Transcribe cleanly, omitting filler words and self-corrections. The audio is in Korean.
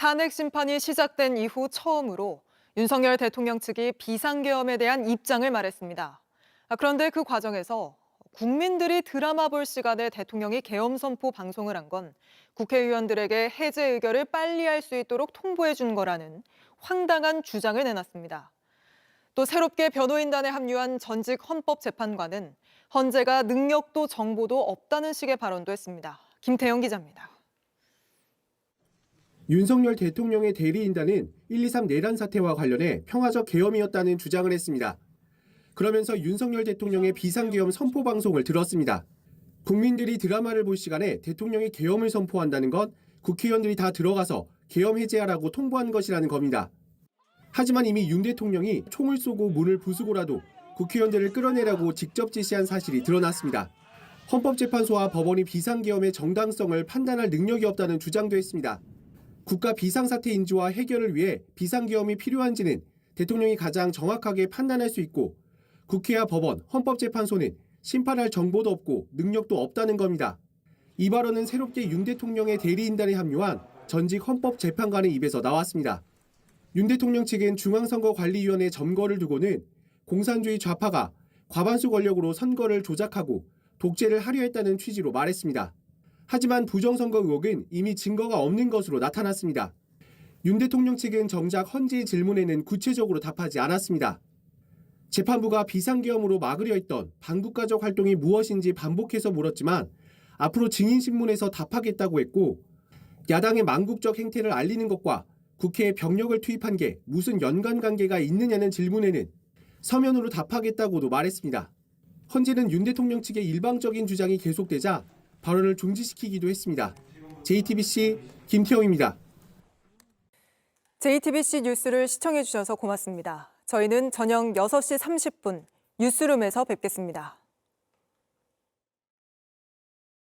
탄핵 심판이 시작된 이후 처음으로 윤석열 대통령 측이 비상계엄에 대한 입장을 말했습니다. 그런데 그 과정에서 국민들이 드라마 볼 시간에 대통령이 계엄 선포 방송을 한 건 국회의원들에게 해제 의결을 빨리 할 수 있도록 통보해 준 거라는 황당한 주장을 내놨습니다. 또 새롭게 변호인단에 합류한 전직 헌법재판관은 헌재가 능력도 정보도 없다는 식의 발언도 했습니다. 김태영 기자입니다. 윤석열 대통령의 대리인단은 1.23 내란 사태와 관련해 평화적 계엄이었다는 주장을 했습니다. 그러면서 윤석열 대통령의 비상계엄 선포 방송을 들었습니다. 국민들이 드라마를 볼 시간에 대통령이 계엄을 선포한다는 건 국회의원들이 다 들어가서 계엄 해제하라고 통보한 것이라는 겁니다. 하지만 이미 윤 대통령이 총을 쏘고 문을 부수고라도 국회의원들을 끌어내라고 직접 지시한 사실이 드러났습니다. 헌법재판소와 법원이 비상계엄의 정당성을 판단할 능력이 없다는 주장도 했습니다. 국가 비상사태 인지와 해결을 위해 비상계엄이 필요한지는 대통령이 가장 정확하게 판단할 수 있고 국회와 법원, 헌법재판소는 심판할 정보도 없고 능력도 없다는 겁니다. 이 발언은 새롭게 윤 대통령의 대리인단에 합류한 전직 헌법재판관의 입에서 나왔습니다. 윤 대통령 측은 중앙선거관리위원회 점거를 두고는 공산주의 좌파가 과반수 권력으로 선거를 조작하고 독재를 하려 했다는 취지로 말했습니다. 하지만 부정선거 의혹은 이미 증거가 없는 것으로 나타났습니다. 윤 대통령 측은 정작 헌재의 질문에는 구체적으로 답하지 않았습니다. 재판부가 비상계엄으로 막으려 했던 반국가적 활동이 무엇인지 반복해서 물었지만 앞으로 증인신문에서 답하겠다고 했고 야당의 망국적 행태를 알리는 것과 국회에 병력을 투입한 게 무슨 연관관계가 있느냐는 질문에는 서면으로 답하겠다고도 말했습니다. 헌재는 윤 대통령 측의 일방적인 주장이 계속되자 발언을 중지시키기도 했습니다. JTBC 김태영입니다. JTBC 뉴스를 시청해 주셔서 고맙습니다. 저희는 저녁 6시 30분 뉴스룸에서 뵙겠습니다.